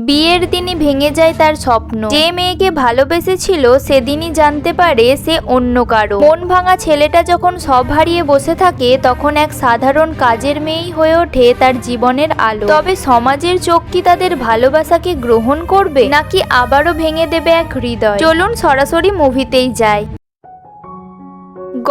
বিয়ের দিনই ভেঙে যায় তার স্বপ্ন। যে মেয়েকে ভালোবেসেছিল সেদিনই জানতে পারে সে অন্য কারো। মন ভাঙা ছেলেটা যখন সব হারিয়ে বসে থাকে তখন এক সাধারণ কাজের মেয়েই হয়ে ওঠে তার জীবনের আলো। তবে সমাজের চোখ কি তাদের ভালোবাসাকে গ্রহণ করবে নাকি আবারও ভেঙে দেবে এক হৃদয়? চলুন সরাসরি মুভিতেই যাই।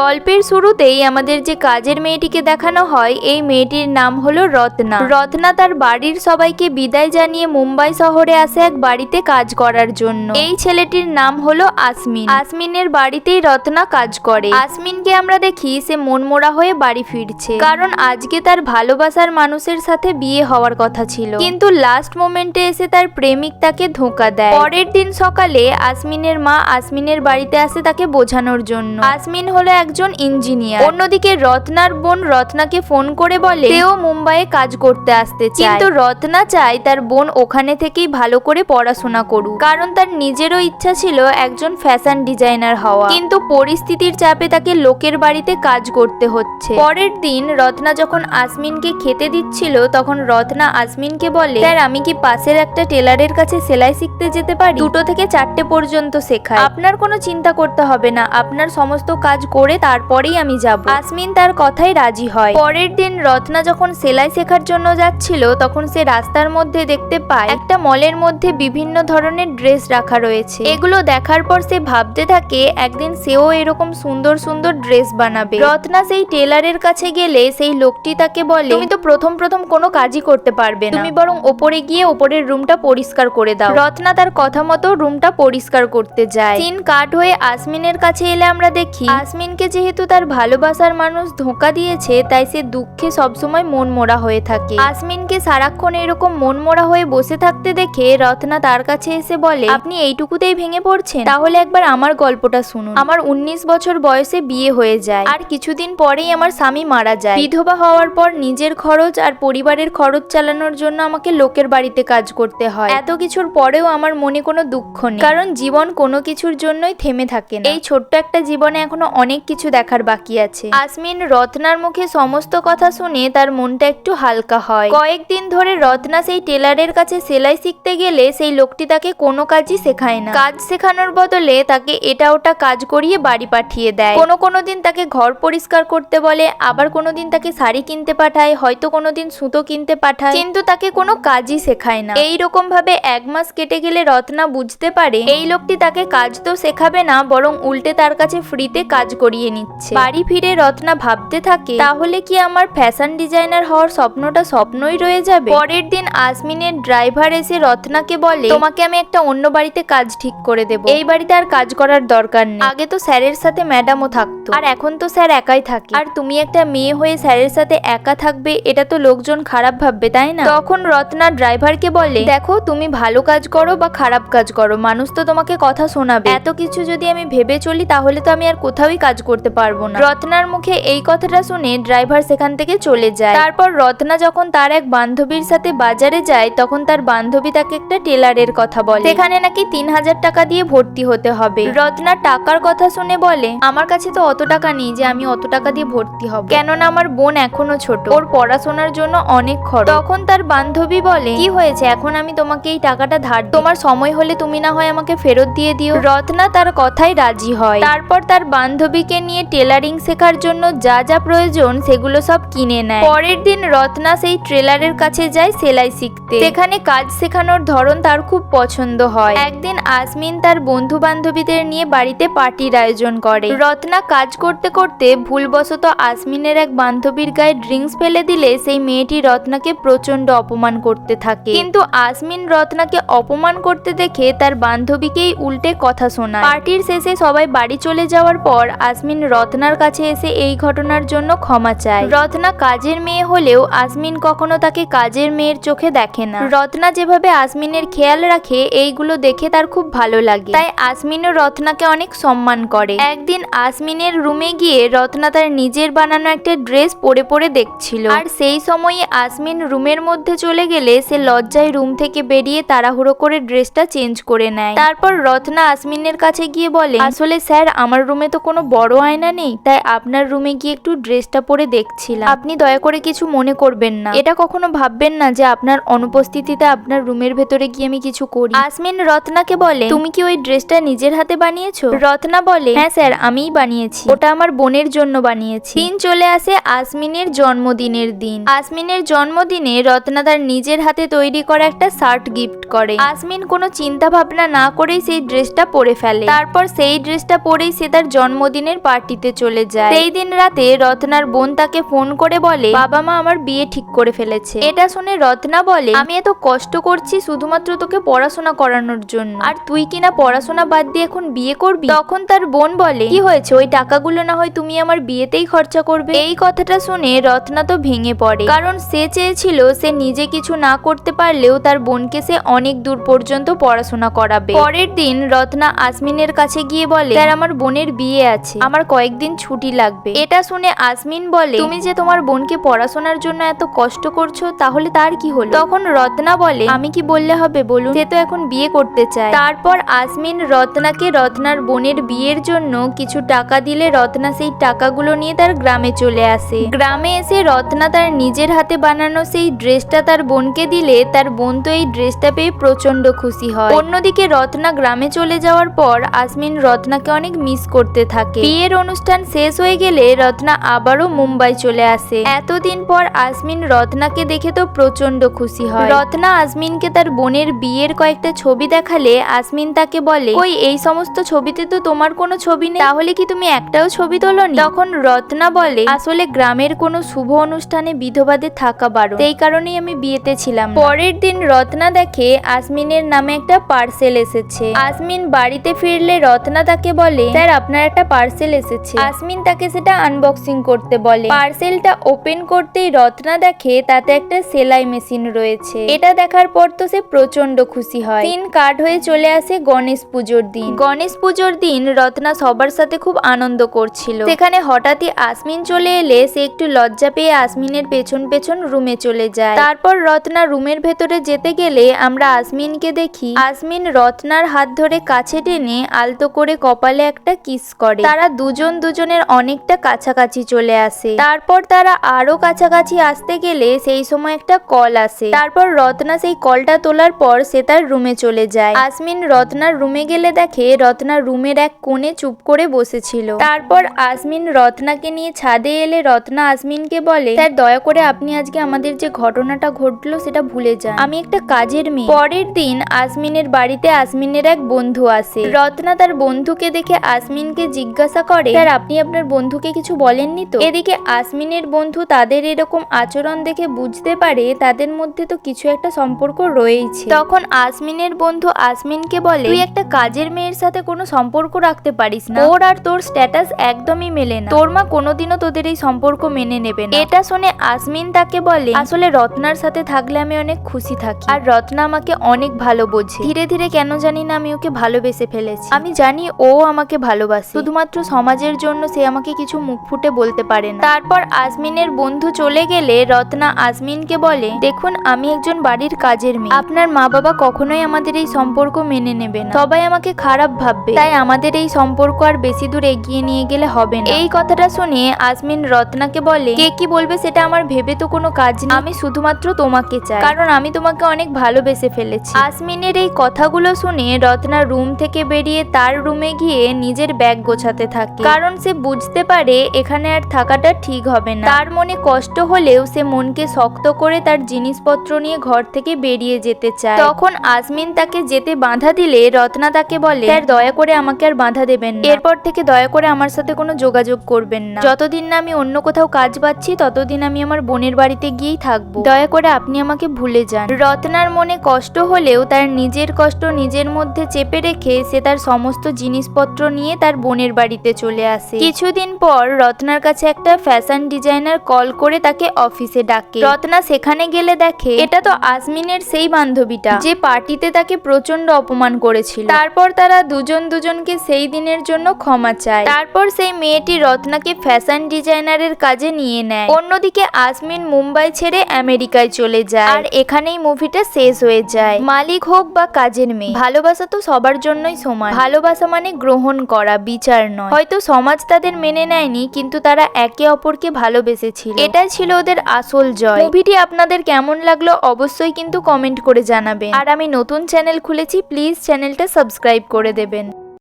গল্পের শুরুতেই আমাদের যে কাজের মেয়েটিকে দেখানো হয় এই মেয়েটির নাম হলো রত্না। রত্না তার বাড়ির সবাইকে বিদায় জানিয়ে মুম্বাই শহরে আসে এক বাড়িতে কাজ করার জন্য। এই ছেলেটির নাম হলো আসমিন। আসমিনের বাড়িতেই রত্না কাজ করে। আসমিনকে আমরা দেখি সে মনমোড়া হয়ে বাড়ি ফিরছে, কারণ আজকে তার ভালোবাসার মানুষের সাথে বিয়ে হওয়ার কথা ছিল, কিন্তু লাস্ট মোমেন্টে এসে তার প্রেমিক তাকে ধোঁকা দেয়। পরের দিন সকালে আসমিনের মা আসমিনের বাড়িতে আসে তাকে বোঝানোর জন্য। আসমিন হলো একজন ইঞ্জিনিয়ার। অন্যদিকে রত্নার বোন রত্নাকে ফোন করে বলে সেও মুম্বাইয়ে কাজ করতে আসতে চায়, কিন্তু রত্না চায় তার বোন ওখানে থেকেই ভালো করে পড়াশোনা করুক, কারণ তার নিজেরও ইচ্ছা ছিল একজন ফ্যাশন ডিজাইনার হওয়া, কিন্তু পরিস্থিতির চাপে তাকে লোকের বাড়িতে কাজ করতে হচ্ছে। পরের দিন রত্না যখন আসমিনকে খেতে দিচ্ছিল তখন রত্না আসমিনকে বলে, স্যার আমি কি পাশের একটা টেলারের কাছে সেলাই শিখতে যেতে পারি? 2টো থেকে 4টে পর্যন্ত শেখায়, আপনার কোনো চিন্তা করতে হবে না, আপনার সমস্ত কাজ করে তারপরেই আমি যাব। আসমিন তার কথাই রাজি হয়। পরের দিন রত্না যখন সেলাই শেখার জন্য যাচ্ছিল তখন সে রাস্তার মধ্যে দেখতে পায় একটা মলের মধ্যে বিভিন্ন ধরনের ড্রেস রাখা রয়েছে। এগুলো দেখার পর সে ভাবতে থাকে একদিন সেও এরকম সুন্দর সুন্দর ড্রেস বানাবে। রত্না সেই টেলারের কাছে গেলে সেই লোকটি তাকে বলে, তুমি তো প্রথম কোনো কাজই করতে পারবে না, তুমি বরং ওপরে গিয়ে ওপরের রুমটা পরিষ্কার করে দাও। রত্না তার কথা মতো রুমটা পরিষ্কার করতে যায়। সিন কাট হয়ে আসমিনের কাছে এলে আমরা দেখি আসমিনকে যেহেতু তার ভালোবাসার মানুষ ধোঁকা দিয়েছে তাই সে দুঃখে সবসময় মন মোড়া হয়ে থাকে। আসমিনকে সারাক্ষণ এরকম মন মোড়া হয়ে বসে থাকতে দেখে রত্না তার কাছে এসে বলে, আপনি এইটুকুতেই ভেঙে পড়ছেন? তাহলে একবার আমার গল্পটা শুনুন। আমার 19 বছর বয়সে বিয়ে হয়ে যায়, আর কিছুদিন পরেই আমার স্বামী মারা যায়। বিধবা হওয়ার পর নিজের খরচ আর পরিবারের খরচ চালানোর জন্য আমাকে লোকের বাড়িতে কাজ করতে হয়। এত কিছুর পরেও আমার মনে কোনো দুঃখ নেই, কারণ জীবন কোনো কিছুর জন্যই থেমে থাকে না। এই ছোট্ট একটা জীবনে এখনো অনেক কিছু দেখার বাকি আছে। আসমিন রত্নার মুখে সমস্ত কথা শুনে তার মনটা একটু হালকা হয়। কয়েকদিন ধরে রত্না সেই টেলারের কাছে সেলাই শিখতে গেলে সেই লোকটি তাকে কোনো কাজই শেখায় না। কাজ শেখানোর বদলে তাকে এটা ওটা কাজ করিয়ে বাড়ি পাঠিয়ে দেয়। কোনো দিন তাকে ঘর পরিষ্কার করতে বলে, আবার কোনোদিন তাকে শাড়ি কিনতে পাঠায়, হয়তো কোনোদিন সুতো কিনতে পাঠায়, কিন্তু তাকে কোনো কাজই শেখায় না। এই রকম ভাবে 1 মাস কেটে গেলে রত্না বুঝতে পারে এই লোকটি তাকে কাজ তো শেখাবে না, বরং উল্টে তার কাছে ফ্রিতে কাজ করিয়ে নিচ্ছে। বাড়ি ফিরে রত্না ভাবতে থাকে, তাহলে কি আমার ফ্যাশন ডিজাইনার হওয়ার স্বপ্নটা স্বপ্নই রয়ে যাবে? পরের দিন আসমিনের ড্রাইভার এসে রত্নাকে বলে, তোমাকে আমি একটা অন্য বাড়িতে কাজ ঠিক করে দেব, এই বাড়িতে আর কাজ করার দরকার নেই। আগে তো স্যারের সাথে ম্যাডামও থাকতো, আর এখন তো স্যার একাই থাকে, আর তুমি একটা মেয়ে হয়ে স্যারের সাথে একা থাকবে, এটা তো লোকজন খারাপ ভাববে, তাই না? তখন রত্না ড্রাইভারকে বলে, দেখো তুমি ভালো কাজ করো বা খারাপ কাজ করো, মানুষ তো তোমাকে কথা শোনাবে। এত কিছু যদি আমি ভেবে চলি তাহলে তো আমি আর কোথাওই কাজ করতে পারবো না। রত্নার মুখে এই কথাটা শুনে ড্রাইভার সেখান থেকে চলে যায়। তারপর রত্না যখন তার এক বান্ধবীর সাথে বাজারে যায় তখন তার বান্ধবী তাকে একটা টেলারের কথা বলে, সেখানে নাকি 3000 টাকা দিয়ে ভর্তি হতে হবে। রত্না টাকার কথা শুনে বলে, আমার কাছে তো অত টাকা নেই যে আমি অত টাকা দিয়ে ভর্তি হব, কেননা আমার বোন এখনো ছোট, ওর পড়াশোনার জন্য অনেক খরচ। তখন তার বান্ধবী বলে, কি হয়েছে, এখন আমি তোমাকে এই টাকাটা ধার, তোমার সময় হলে তুমি না হয় আমাকে ফেরত দিয়ে দিও। রত্না তার কথাই রাজি হয়। তারপর তার বান্ধবীকে নিয়ে টেলারিং শেখার জন্য যা যা প্রয়োজন সেগুলো সব কিনে নেয়। পরের দিন রত্না সেই টেলারের কাছে যায় সেলাই শিখতে। সেখানে কাজ শেখানোর ধরন তার খুব পছন্দ হয়। একদিন আসমিন তার বন্ধু বান্ধবীদের নিয়ে বাড়িতে পার্টির আয়োজন করে। রত্না কাজ করতে করতে ভুলবশত আসমিনের এক বান্ধবীর গায়ে ড্রিঙ্কস ফেলে দিলে সেই মেয়েটি রত্নাকে প্রচন্ড অপমান করতে থাকে, কিন্তু আসমিন রত্নাকে অপমান করতে দেখে তার বান্ধবীকেই উল্টে কথা শোনায়। পার্টির শেষে সবাই বাড়ি চলে যাওয়ার পর আসমিন রত্নার কাছে এসে এই ঘটনার জন্য ক্ষমা চায়। রত্না কাজের মেয়ে হলেও আসমিন কখনো তাকে কাজের মেয়ের চোখে দেখে না। রত্না যেভাবে আসমিনের খেয়াল রাখে এইগুলো দেখে তার খুব ভালো লাগে, তাই আসমিনও রত্নাকে অনেক সম্মান করে। একদিন আসমিনের রুমে গিয়ে রত্না তার নিজের বানানো একটা ড্রেস পরে দেখছিল, আর সেই সময়ই আসমিন রুমের মধ্যে চলে গেলে সে লজ্জায় রুম থেকে বেরিয়ে তাড়াহুড়ো করে ড্রেসটা চেঞ্জ করে নেয়। তারপর রত্না আসমিনের কাছে গিয়ে বলে, আসলে স্যার আমার রুমে তো কোনো বড় আয়না নেই, তাই আপনার রুমে গিয়ে একটু ড্রেসটা পরে দেখছিলাম। আপনি দয়া করে কিছু মনে করবেন না, এটা কখনো ভাববেন না যে আপনার অনুপস্থিতিতে আপনার রুমের ভেতরে গিয়ে আমি কিছু করি। আসমিন রত্নাকে বলে, তুমি কি ওই ড্রেসটা নিজের হাতে বানিয়েছো? রত্না বলে, হ্যাঁ স্যার, আমিই বানিয়েছি, ওটা আমার বোনের জন্য বানিয়েছি। দিন চলে আসে আসমিনের জন্মদিনের দিন। আসমিনের জন্মদিনে রত্না তার নিজের হাতে তৈরি করা একটা শার্ট গিফট করে। আসমিন কোনো চিন্তা ভাবনা না করেই সেই ড্রেসটা পরে ফেলে। তারপর সেই ড্রেসটা পরেই সে তার জন্মদিনের পার্টিতে চলে যায়। সেই দিন রাতে রত্নার বোন তাকে ফোন করে বলে, বাবা মা আমার বিয়ে ঠিক করে ফেলেছে। এটা শুনে রত্না বলে, আমি এত কষ্ট করছি শুধুমাত্র তোকে পড়াশোনা করানোর জন্য, আর তুই কিনা পড়াশোনা বাদ দিয়ে এখন বিয়ে করবি? তখন তার বোন বলে, কি হয়েছে, ওই টাকাগুলো না হয় তুমি আমার বিয়েতেই খরচা করবে। এই কথাটা শুনে রত্না তো ভেঙে পড়ে, কারণ সে চেয়েছিল সে নিজে কিছু না করতে পারলেও তার বোনকে সে অনেক দূর পর্যন্ত পড়াশোনা করাবে। পরের দিন রত্না আসমিনের কাছে গিয়ে বলে, স্যার আমার বোনের বিয়ে আছে, আমার কয়েকদিন ছুটি লাগবে। এটা শুনে আসমিন বলে, তুমি যে তোমার বোনকে পড়াশোনার জন্য এত কষ্ট করছো, তাহলে তার কি হলো? তখন রত্না বলে, আমি কি বললে হবে বলুন, সে তো এখন বিয়ে করতে চায়। তারপর আসমিন রত্নাকে রত্নার বোনের বিয়ের জন্য কিছু টাকা দিলে রত্না সেই টাকাগুলো নিয়ে তার গ্রামে চলে আসে। গ্রামে এসে রত্না তার নিজের হাতে বানানো সেই ড্রেসটা তার বোনকে দিলে তার বোন তো এই ড্রেসটা পেয়ে প্রচন্ড খুশি হয়। অন্যদিকে রত্না গ্রামে চলে যাওয়ার পর আসমিন রত্নাকে অনেক মিস করতে থাকে। বিয়ের অনুষ্ঠান শেষ হয়ে গেলে রত্না আবারও মুম্বাই চলে আসে। এতদিন পর আসমিন রত্নাকে দেখে তো প্রচন্ড খুশি হয়। রত্না আসমিনকে তার বোনের বিয়ের কয়েকটা ছবি দেখালে আসমিন তাকে বলে, কই এই সমস্ত ছবিতে তো তোমার কোনো ছবি নেই, তাহলে কি তুমি একটাও ছবি তোলোনি? তখন রত্না বলে, আসলে গ্রামের কোনো শুভ অনুষ্ঠানে বিধবাদের থাকা বারণ, সেই কারণেই আমি বিয়েতে ছিলাম। পরের দিন রত্না দেখে আসমিনের নামে একটা পার্সেল এসেছে। আসমিন বাড়িতে ফিরলে রত্না তাকে বলে, স্যার আপনার একটা পার্সেল এসেছে। আসমিন তাকে সেটা আনবক্সিং করতে বলে। পার্সেলটা ওপেন করতেই রত্না দেখে তাতে একটা সেলাই মেশিন রয়েছে। এটা দেখার পর তো সে প্রচন্ড খুশি হয়। দিন কাট হয়ে চলে আসে গণেশ পুজোর দিন। গণেশ পুজোর দিন রত্না সবার সাথে খুব আনন্দ করছিল। সেখানে হঠাৎই আসমিন চলে এলে সে একটু লজ্জা পেয়ে আসমিনের পেছন পেছন রুমে চলে যায়। তারপর রত্না রুমের ভেতরে যেতে গেলে আমরা আসমিনকে দেখি আসমিন রত্নার হাত ধরে কাছে টেনে আলতো করে কপালে একটা কিস করে। তারা দুজন দুজনের অনেকটা কাছাকাছি চলে আসে। তারপর তারা আরো কাছাকাছি আসতে গেলে সেই সময় একটা কল আসে। তারপর রত্না সেই কলটা তোলার পর সে তার রুমে চলে যায়। আসমিন রত্নার রুমে গেলে দেখে রত্না রুমের এক কোণে চুপ করে বসেছিল। তারপর আসমিন রত্নাকে নিয়ে ছাদে এলে রত্না আসমিনকে বলে, স্যার দয়া করে আপনি আজকে আমাদের যে ঘটনাটা ঘটলো সেটা ভুলে যান, আমি একটা কাজের মেয়ে। পরের দিন আসমিনের বাড়িতে আসমিনের এক বন্ধু আসে। রত্না তার বন্ধুকে দেখে আসমিনকে জিজ্ঞাসা করে, স্যার আপনি আপনার বন্ধুকে কিছু বলেননি তো? এদিকে আসমিনের বন্ধু তাদের এরকম আচরণ দেখে বুঝতে পারে তাদের মধ্যে তো কিছু একটা সম্পর্ক রয়েছে। তখন আসমিনের বন্ধু আসমিনকে বলে, তুই একটা কাজের মেয়ের সাথে কোনো সম্পর্ক রাখতে পারিস না, ওর আর তোর স্ট্যাটাস একদমই মেলে না, তোর মা কোনোদিনও তোদের এই সম্পর্ক মেনে নেবে না। এটা শুনে আসমিন তাকে বলে, আসলে রত্নার সাথে থাকলে আমি অনেক খুশি থাকি, আর রত্না আমাকে অনেক ভালো বোঝে। ধীরে ধীরে কেন জানি না আমি ওকে ভালোবেসে ফেলেছি। আমি জানি ও আমাকে ভালোবাসে, শুধুমাত্র সমাজের জন্য সে আমাকে কিছু মুখ ফুটে বলতে পারে না। তারপর আসমিনের বন্ধু চলে গেলে রত্না আসমিনকে বলে, দেখুন আমি একজন বাড়ির কাজের মেয়ে, আপনার মা বাবা কখনোই আমাদের এই সম্পর্ক মেনে নেবে না, সবাই আমাকে খারাপ ভাববে, তাই আমাদের এই সম্পর্ক আর বেশি দূর এগিয়ে নিয়ে গেলে হবে না। এই কথাটা শুনে আসমিন রত্নাকে বলে, কে কি বলবে সেটা আমার ভেবে তো কোনো কাজ নেই, আমি শুধুমাত্র তোমাকে চাই, কারণ আমি তোমাকে অনেক ভালোবেসে ফেলেছি। আসমিনের এই কথাগুলো শুনে রত্না রুম থেকে বেরিয়ে তার রুমে গিয়ে নিজের ব্যাগ গোছাতে থাকে, কারণ সে বুঝতে পারে এখানে আর থাকাটা ঠিক হবে না। তার মনে কষ্ট হলেও সে মনকে শক্ত করে তার জিনিসপত্র নিয়ে ঘর থেকে বেরিয়ে যেতে চায়। তখন আসমিন তাকে যেতে বাধা দিলে রত্না তাকে বলে, স্যার দয়া করে আমাকে আর বাধা দেবেন না, এরপর থেকে দয়া করে আমার সাথে কোনো যোগাযোগ করবেন না, যতদিন না আমি অন্য কোথাও কাজ পাচ্ছি ততদিন আমি আমার বোনের বাড়িতে গিয়েই থাকবো, দয়া করে আপনি আমাকে ভুলে যান। রত্নার মনে কষ্ট হলেও তার নিজের কষ্ট নিজের মধ্যে চেপে রেখে সে তার সমস্ত জিনিসপত্র নিয়ে তার বোনের বাড়িতে চলে আসে। কিছুদিন পর রত্নার কাছে একটা ফ্যাশন ডিজাইনার কল করে তাকে অফিসে ডাকে। রত্না সেখানে গেলে দেখে এটা তো আসমিনের সেই বান্ধবীটা যে পার্টিতে তাকে প্রচন্ড অপমান করেছিল। তারপর তারা দুজন দুজনকে সেই দিনের জন্য ক্ষমা চায়। তারপর সেই মেয়েটি রত্নাকে ফ্যাশন ডিজাইনারের কাজে নিয়ে নেয়। অন্যদিকে আসমিন মুম্বাই ছেড়ে আমেরিকায় চলে যায়। আর এখানেই মুভিটা শেষ হয়ে যায়। মালিক হোক বা কাজের মেয়ে, ভালোবাসা তো সবার জন্যই সমান। ভালোবাসা মানে গ্রহণ করা, বিচার নয়। হয়তো সমাজ তাদের মেনে নেয়নি, কিন্তু তারা একে অপরকে ভালোবেসেছিল। এটাই ছিল ওদের আসল জয়। মুভিটি আপনাদের কেমন লাগলো অবশ্যই কিন্তু কমেন্ট করে জানাবেন। আর আমি নতুন চ্যানেল খুলেছি, প্লিজ চ্যানেলটা সাবস্ক্রাইব করে দেবেন।